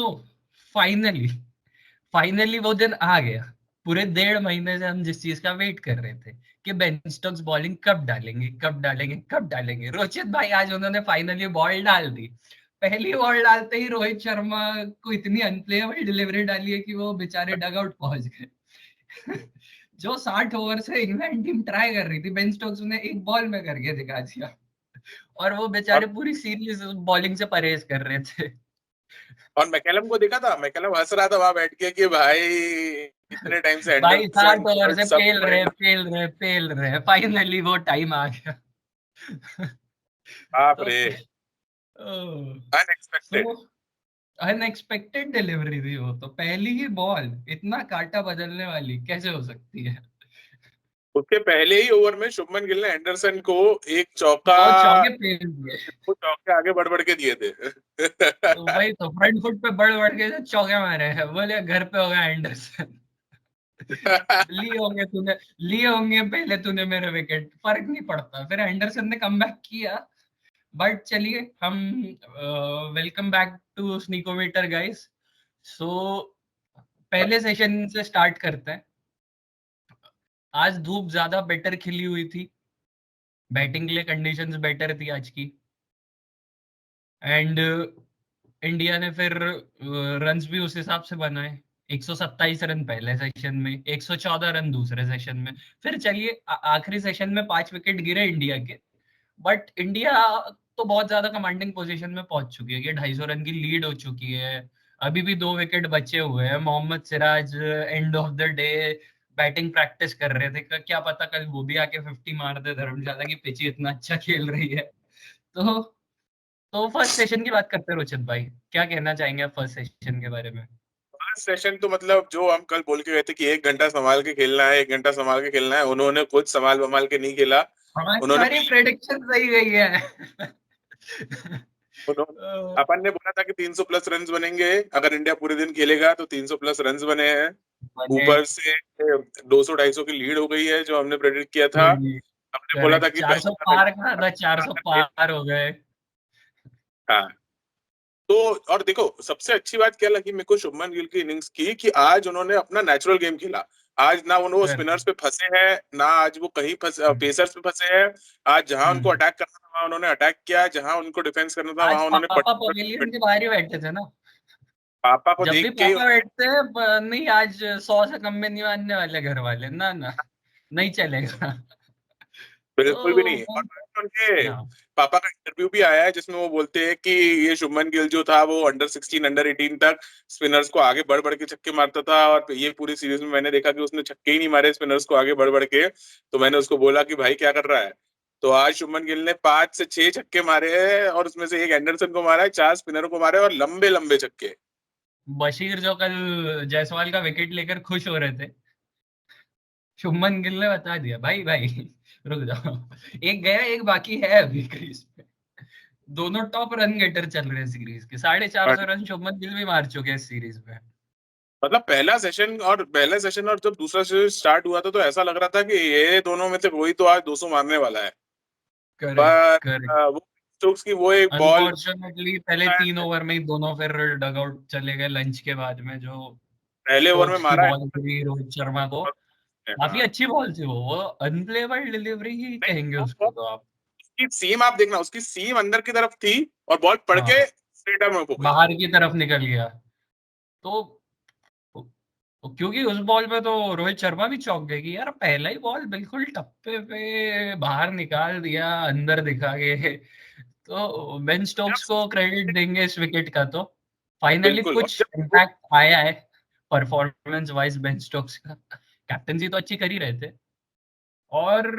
So finally finally वो दिन आ गया। पूरे 1.5 महीने से हम जिस चीज का वेट कर रहे थे कि बेन स्टोक्स बॉलिंग कब डालेंगे कब डालेंगे कब डालेंगे, रोहित भाई आज उन्होंने फाइनली बॉल डाल दी। पहली बॉल डालते ही रोहित शर्मा को इतनी अनप्लेएबल डिलीवरी डाली है कि वो बेचारे डग आउट पहुंच गए। जो 60 ओवर से इंग्लैंड टीम ट्राई कर रही थी, बेन स्टोक्स ने एक बॉल में करके दिखा दिया। और वो बेचारे और पूरी सीरीज बॉलिंग से परहेज कर रहे थे। और मैकलम को देखा था, मैकलम हंस रहा था वहां बैठ के कि भाई इतने टाइम से भाई 60 एंडरसन ओवर से सब फेल रहे फाइनली वो टाइम आ गया। बाप तो रे, सो अनएक्सपेक्टेड। अनएक्सपेक्टेड डिलीवरी थी वो तो। पहली ही बॉल इतना काटा बदलने वाली कैसे हो सकती है? उसके पहले ही ओवर में शुभमन गिल ने एंडरसन को एक चौका, 2 चौके फेल दिए। वो चौके आगे बढ़ बढ़ के दिए थे। तो वही तो फ्रंट फुट पे बढ़ बढ़ के जो चौके मारे हैं, बोले घर पे होगा एंडरसन। लिए होंगे पहले तूने मेरे विकेट, फर्क नहीं पड़ता। फिर एंडरसन ने कमबैक किया। बट चलिए हम वेलकम बैक टू स्नीकोमीटर गाइस। सो पहले सेशन से स्टार्ट करते हैं। आज धूप ज्यादा बेटर खिली हुई थी, बैटिंग के लिए कंडीशंस बेटर थी आज की। एंड इंडिया ने फिर रन्स भी उस हिसाब से बनाए। 127 रन पहले सेशन में, 114 रन दूसरे सेशन में। फिर चलिए आखिरी सेशन में 5 विकेट गिरे इंडिया के। बट इंडिया तो बहुत ज्यादा कमांडिंग पोजीशन में पहुंच चुकी है कि 250 रन की लीड हो चुकी है। अभी भी 2 विकेट बचे हुए हैं। Mohammed Siraj end of the day batting practice कर रहे थे। क्या पता कल वो भी आके 50 मार दे, धर्मशाला की पिच इतना अच्छा खेल रही है। तो फर्स्ट सेशन की बात करते हैं रोचित भाई। क्या कहना चाहेंगे आप फर्स्ट सेशन के बारे में? फर्स्ट सेशन तो मतलब जो हम कल बोल के गए थे कि 1 घंटा संभाल के खेलना है, 1 घंटा संभाल के खेलना है, उन्होंने खुद संभाल संभाल के नहीं खेला। हमारी उन्होंने सारी प्रेडिक्शन सही गई है। उन्होंने अपन ने बोला था कि 300 प्लस रन्स बनेंगे अगर इंडिया पूरे दिन खेलेगा, तो 300 प्लस रन्स बने हैं। बने। ऊपर से 200-250 की लीड हो गई है जो हमने प्रेडिक्ट किया था। हमने बोला था करेक्ट, कि 400 पार का था, 400 पार हो गए। हाँ। तो और देखो सबसे अच्छी बात क्या लगी मेरे को शुभमन गिल की इनिंग्स की, कि आज उन्होंने अपना नेचुरल गेम खेला। आज ना वो करेक्ट। स्पिनर्स पे फंसे हैं, ना आज वो कहीं पेसर्स पे फंसे हैं। आज जहां उनको अटैक करना था वहां उन्होंने अटैक किया, जहां उनको डिफेंस करना था आज वहां उन्होंने पापा पवेलियन के बाहर ही बैठे थे ना। पापा को जब भी देख के ही पापा बैठते हैं नहीं आज 100 से कम में नहीं मानने वाले घर वाले, ना ना, नहीं चलेगा। तो बिल्कुल भी नहीं। और वो उनके हाँ, पापा का इंटरव्यू भी आया है जिसमें वो बोलते हैं कि ये शुभमन गिल जो था वो अंडर 16 अंडर 18 तक स्पिनर्स को आगे बढ़ बढ़ के छक्के मारता था, और ये पूरी सीरीज में मैंने देखा कि उसने छक्के ही नहीं मारे स्पिनर्स को आगे बढ़ बढ़ के। तो मैंने उसको बोला कि भाई क्या कर रहा है। तो आज शुभमन गिल ने 5 से 6 छक्के मारे हैं, और उसमें से एक एंडरसन को मारा है, 4 स्पिनरों को मारे, और लंबे लंबे छक्के। बशीर जो कल जायसवाल का विकेट लेकर खुश हो रहे थे, शुभमन गिल ने बता दिया भाई भाई रुक जाओ, एक गया एक बाकी है अभी क्रीज पे। दोनों टॉप रन गेटर चल रहे हैं सीरीज के। 450 रन शुभमन गिल भी मार चुके हैं इस सीरीज में। मतलब पहला सेशन और जब दूसरा सेशन स्टार्ट हुआ था तो ऐसा लग रहा था कि ये दोनों में से कोई तो आज 200 मारने वाला है। करेक्ट पर करेक्ट। वो स्टोक्स की वो एक बॉल, अनफॉर्चुनेटली पहले 3 ओवर में ही दोनों फिर डग आउट चले गए लंच के बाद में। जो पहले ओवर में स्टोक्स की मारा है। बॉल थी रोहित शर्मा को, काफी हाँ, अच्छी बॉल थी वो अनप्लेएबल डिलीवरी ही नहीं, कहेंगे वो उसको तो आप। उसकी सीम आप देखना, उसकी सीम अंदर की तरफ थी और बॉल पड़ के हाँ, स्ट्रेट में हो गई। बाहर की तरफ निकल गया। तो क्योंकि उस बॉल पे तो रोहित शर्मा भी चौंक गए कि यार पहला ही बॉल बिल्कुल टप्पे पे बाहर निकाल दिया अंदर दिखा के। तो बेन स्टोक्स जब को क्रेडिट देंगे इस विकेट का तो। फाइनली बिल्कुल, और कुछ जब वो इम्पैक्ट आया है परफॉर्मेंस वाइज बेन स्टोक्स का। कैप्टनसी तो अच्छी कर ही रहे थे। और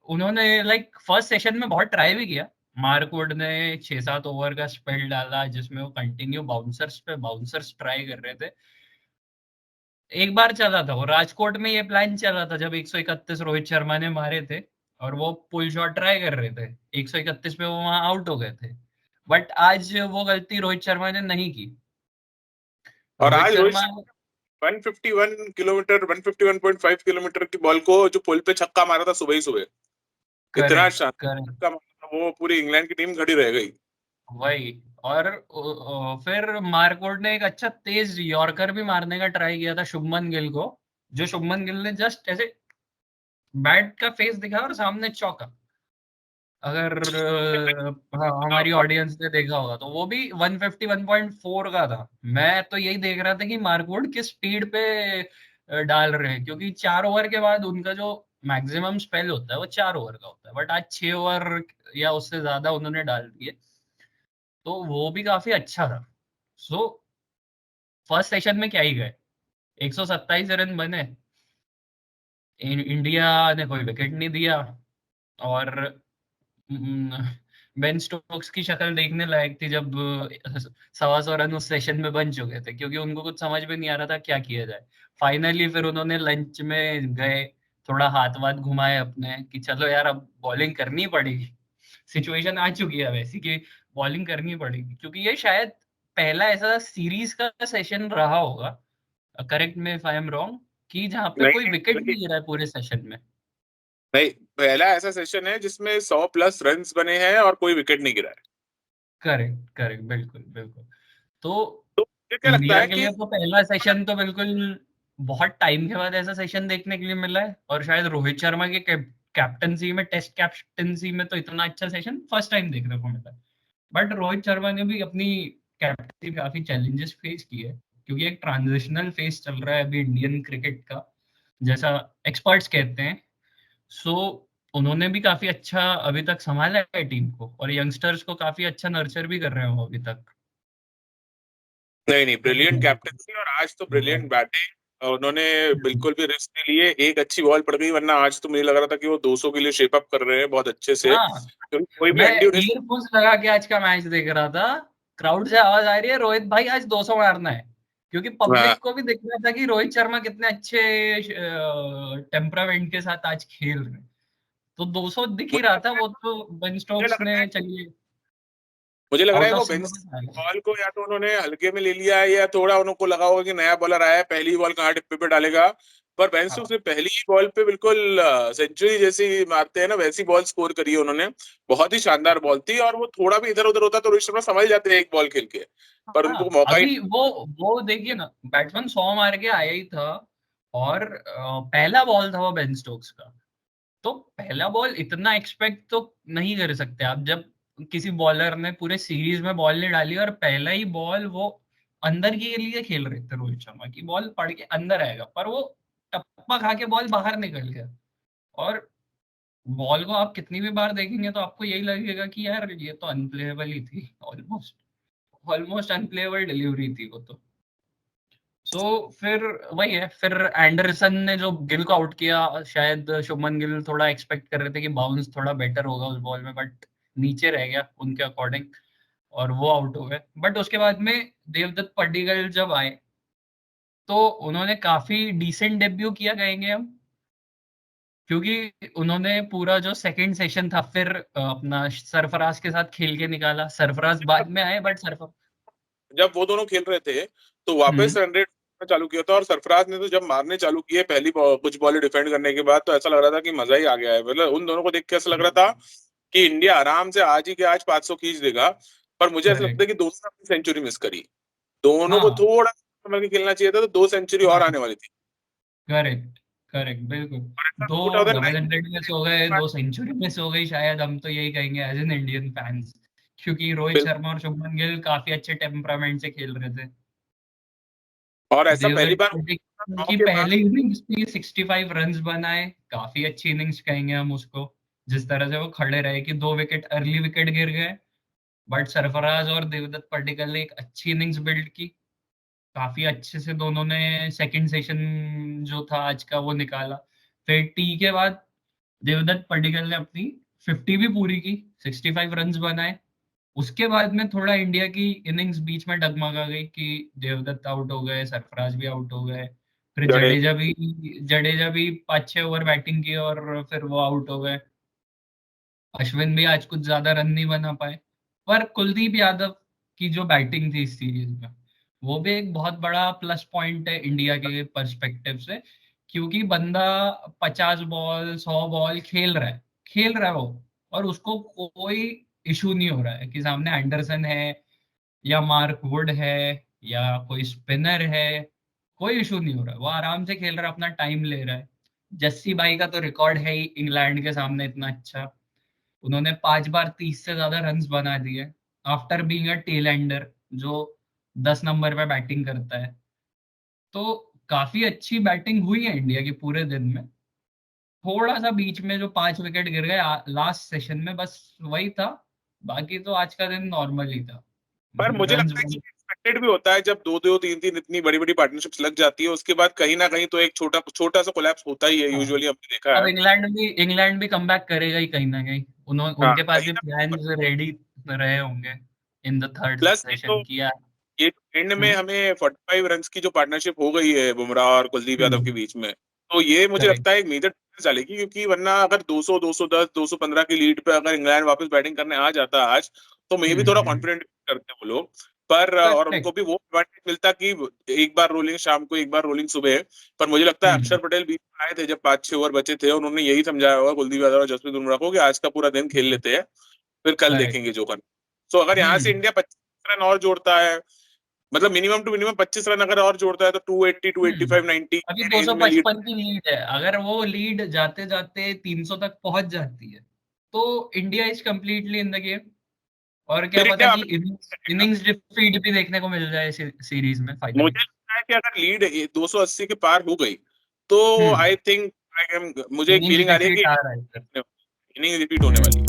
उन्होंने लाइक फर्स्ट सेशन में बहुत ट्राई भी किया। मार्कवुड ने 6-7 ओवर का स्पेल डाला जिसमें वो कंटिन्यू बाउंसर्स पे बाउंसर्स ट्राई कर रहे थे। एक बार चला था वो राजकोट में, ये प्लान चला था जब 131 रोहित शर्मा ने मारे थे और वो पुल शॉट ट्राई कर रहे थे। 131 पे वो वहां आउट हो गए थे। बट आज वो गलती रोहित शर्मा ने नहीं की। और रोहित आज रोहित शर्मा। शर्मा 151 किलोमीटर, 151.5 किलोमीटर की बॉल को जो पुल पे छक्का मारा था सुबह ही सुबह, इतना करेक्ट शानदार करेक्ट। छक्का मारा था, वो पूरी इंग्लैंड की टीम खड़ी रह गई। वही और फिर मार्कवुड ने एक अच्छा तेज यॉर्कर भी मारने का ट्राई किया था शुभमन गिल को, जो शुभमन गिल ने जस्ट ऐसे बैट का फेस दिखा और सामने चौका। अगर हाँ, हमारी ऑडियंस ने देखा होगा तो वो भी 150 1.4 का था। मैं तो यही देख रहा था कि मार्कवुड किस स्पीड पे डाल रहे हैं, क्योंकि 4 ओवर के बाद उनका जो मैक्सिमम स्पेल होता है वो 4 ओवर का होता है, बट आज 6 ओवर या उससे ज्यादा उन्होंने डाल दिए, तो वो भी काफी अच्छा था। सो फर्स्ट सेशन में क्या ही गए, 127 रन बने, इंडिया ने कोई विकेट नहीं दिया, और बेन स्टोक्स की शक्ल देखने लायक थी जब 125 रन उस सेशन में बन चुके थे, क्योंकि उनको कुछ समझ में नहीं आ रहा था क्या किया जाए। फाइनली फिर उन्होंने लंच में गए, थोड़ा हाथ वाथ घुमाए अपने कि चलो यार अब बॉलिंग करनी पड़ेगी, सिचुएशन आ चुकी है वैसी कि बॉलिंग करनी पड़ेगी, क्योंकि ये शायद पहला ऐसा सीरीज का सेशन रहा होगा, करेक्ट में इफ आई एम रॉन्ग, कि जहाँ पे कोई नहीं विकेट नहीं नहीं गिरा है पूरे सेशन में। नहीं, पहला ऐसा सेशन है जिसमें 100+ रन्स बने हैं और कोई विकेट नहीं गिरा है। करेक्ट करेक्ट, बिल्कुल बिल्कुल। तो तो मुझे क्या लगता इंडिया है के कि लिए तो पहला सेशन तो बिल्कुल बहुत टाइम के बाद ऐसा सेशन देखने के लिए मिला है, और शायद रोहित शर्मा के कैप्टनसी में, टेस्ट कैप्टनसी में तो इतना अच्छा सेशन फर्स्ट टाइम देखने को मिला है। बट रोहित शर्मा ने भी अपनी कैप्टनसी में काफी चैलेंजेस फेस किए, क्योंकि एक ट्रांजिशनल फेस चल रहा है अभी इंडियन क्रिकेट का, जैसा एक्सपर्ट्स कहते हैं। सो उन्होंने भी काफी अच्छा अभी तक संभाला है टीम को, और यंगस्टर्स को काफी अच्छा नर्चर भी कर रहे हो अभी तक। नहीं नहीं, ब्रिलियंट कैप्टनसी और आज तो ब्रिलियंट बैटिंग। उन्होंने बिल्कुल भी रिस्क नहीं लिए, एक अच्छी बॉल पड़ गई, वरना आज तो मुझे लग रहा था कि वो 200 के लिए शेप अप कर रहे हैं बहुत अच्छे से, हाँ, क्योंकि कोई भी मैं अंडी उन्नीस। ईयरफोन्स लगा के आज का मैच देख रहा था, क्राउड से आवाज आ रही है रोहित भाई आज 200 मारना है, क्योंकि हाँ पब्लिक को भी दिख रहा था कि रोहित शर्मा कितने अच्छे टेम्परामेंट के साथ आज खेल रहे हैं। तो 200 दिख ही मुझे रहा लग था, रहा है वो तो बेन मुझे स्टोक्स लग रहा है ने चलिए मुझे लग रहा है आउट कि ऑफ वो बेंच सिलेबस आ गया। बॉल को या तो उन्होंने हल्के में ले लिया है, या थोड़ा उनको लगा होगा कि नया बॉलर आया है, पहली बॉल कहाँ टिप्पे पे डालेगा। पर बेन स्टोक्स हाँ ने पहली ही बॉल पे बिल्कुल सेंचुरी जैसी मारते हैं ना, वैसी बॉल स्कोर करी है उन्होंने। बहुत ही शानदार बॉल थी, और वो थोड़ा भी इधर उधर होता तो रोहित शर्मा समझ जाते हैं एक बॉल खेल के, पर उनको हाँ, मौका ही। अभी वो देखिए ना, बैट्समैन 100 मार के आया ही था, और पहला बॉल था वो बेन स्टोक्स का। तो पहला बॉल इतना एक्सपेक्ट तो नहीं कर सकते आप, जब किसी बॉलर ने पूरे सीरीज में बॉल नहीं डाली और पहला ही बॉल वो अंदर के लिए खेल रहे थे रोहित शर्मा की बॉल पड़ के अंदर आएगा, पर वो टप्पा खा के बॉल बाहर निकल गया। और बॉल को आप कितनी भी बार देखेंगे तो आपको यही लगेगा कि यार ये तो अनप्लेएबल ही थी, ऑलमोस्ट ऑलमोस्ट अनप्लेएबल डिलीवरी थी वो तो। सो फिर वही है, फिर एंडरसन ने जो गिल को आउट किया, शायद शुभमन गिल थोड़ा एक्सपेक्ट कर रहे थे कि बाउंस थोड़ा बेटर होगा उस बॉल में, बट नीचे रह गया उनके अकॉर्डिंग, और वो आउट हो गए। बट उसके बाद में देवदत्त पड्डीकल जब आए तो उन्होंने काफी डिसेंट डेब्यू किया कहेंगे हम, क्योंकि उन्होंने पूरा जो सेकंड सेशन था फिर अपना सरफराज के साथ खेल के निकाला। सरफराज बाद में आए, बट सरफराज। जब वो दोनों खेल रहे थे तो वापस हम्म रन रेट चालू किया था, और सरफराज ने तो जब मारने चालू किए पहली कुछ बॉलें डिफेंड करने के बाद, तो ऐसा लग रहा था कि मजा ही आ गया है। मतलब उन दोनों को देख के ऐसा लग रहा था कि इंडिया आराम से आज ही के आज 500 खींच देगा। पर मुझे ऐसा लगता करेक्ट। है कि दोनों ने अपनी सेंचुरी मिस करी। दोनों को हाँ थोड़ा संभल के खेलना चाहिए था, तो 2 सेंचुरी और हाँ, आने वाली थी। करेक्ट करेक्ट, बिल्कुल। और ऐसा दो डबल 2009 हंड्रेड मिस हो गए, 2 सेंचुरी मिस हो गई, शायद हम तो यही कहेंगे एज एन इंडियन फैंस, क्योंकि रोहित शर्मा और शुभमन गिल काफी अच्छे टेम्परामेंट से खेल रहे थे। और ऐसा पहली देवदत्त बार पडिक्कल 9 की के बाद। पहली इनिंग्स में 65 रन्स बनाए, काफी अच्छी इनिंग्स कहेंगे हम उसको, जिस तरह से वो खड़े रहे कि 2 विकेट अर्ली विकेट गिर गए, बट सरफराज और देवदत्त पडिक्कल ने एक अच्छी इनिंग्स बिल्ड की, काफी अच्छे से दोनों ने सेकंड सेशन जो था आज का वो निकाला। फिर टी के बाद देवदत्त पडिक्कल ने अपनी 50 भी पूरी की, 65 रन्स बनाए। उसके बाद में थोड़ा इंडिया की इनिंग्स बीच में डगमगा गई कि देवदत्त आउट हो गए, सरफराज भी आउट हो गए, फिर जड़े जडेजा भी 5-6 ओवर बैटिंग की और फिर वो आउट हो गए। अश्विन भी आज कुछ ज्यादा रन नहीं बना पाए, पर कुलदीप यादव की जो बैटिंग थी इस सीरीज में, वो भी एक बहुत बड़ा प्लस पॉइंट है इंडिया के पर्सपेक्टिव से, क्योंकि बंदा 50 बॉल 100 बॉल खेल रहा है वो, और उसको कोई इशू नहीं हो रहा है कि सामने एंडरसन है, या मार्क वुड है या कोई स्पिनर है, कोई इशू नहीं हो रहा है। वो आराम से खेल रहा है, अपना टाइम ले रहा है। जस्सी भाई का तो रिकॉर्ड है ही इंग्लैंड के सामने इतना अच्छा। उन्होंने 5 बार 30 से ज्यादा रन्स बना दिए after being a tail ender, जो 10 नंबर पे बैटिंग करता है। तो काफी अच्छी बैटिंग हुई है इंडिया की पूरे दिन में। थोड़ा सा बीच में जो 5 विकेट गिर गए लास्ट सेशन में, बस वही था। बाकी तो आज का दिन नॉर्मल ही था। पर मुझे रन्स लगता है कि एक्सपेक्टेड भी होता है जब दो दो तीन तीन इतनी बड़ी बड़ी पार्टनरशिप्स लग जाती है, उसके बाद कहीं ना कहीं तो एक छोटा छोटा सा कोलैप्स होता ही है, हाँ, यूजुअली हमने देखा अब है। इंग्लैंड भी कमबैक करेगा ही कहीं ना कहीं। हाँ, उनके पास कहीं भी ना प्लान्स रेडी रहे होंगे इन द थर्ड प्लस ये सेशन तो किया। ये एंड में हम्म। हमें 45 रन्स की जो पार्टनरशिप हो गई है बुमराह और कुलदीप यादव के हम्म। बीच में, तो ये मुझे करेक्ट। लगता है एक मेजर डिफरेंस डालेगी, क्योंकि वरना अगर 200 210 215 की लीड पे अगर इंग्लैंड वापस बैटिंग करने आ जाता आज, तो मे भी थोड़ा कॉन्फिडेंट करते वो लोग। पर और उनको करेक्ट। भी वो एडवांटेज मिलता कि एक बार रोलिंग शाम को एक बार रोलिंग सुबह। पर मुझे लगता है हम्म। अक्षर पटेल बीच में आए थे जब 5-6 ओवर बचे थे, उन्होंने यही समझाया होगा कुलदीप यादव और जसप्रीत बुमराह को कि आज का पूरा दिन खेल लेते हैं, फिर कल करेक्ट। देखेंगे जो करना। तो अगर यहाँ से हम्म। इंडिया 25 रन और जोड़ता है, मतलब मिनिमम टू मिनिमम 25 रन अगर और जोड़ता है, तो 280 हम्म। 285 90 अभी के रेंज में लीड। 255 की लीड है। अगर वो लीड जाते जाते 300 तक पहुंच जाती है तो India is completely in the game. और क्या फिर पता इंडिया कि वापस जाएगा। इनिंग्स डिफीट भी देखने को मिल जाए सीरीज में फाइनली। मुझे लगता है कि अगर लीड 280 के पार हो गई, तो हम्म। आई थिंक, मुझे एक इनिंग्स फीलिंग आ रही है डिफीट आ कि रहा है। इनिंग रिपीट होने वाली है।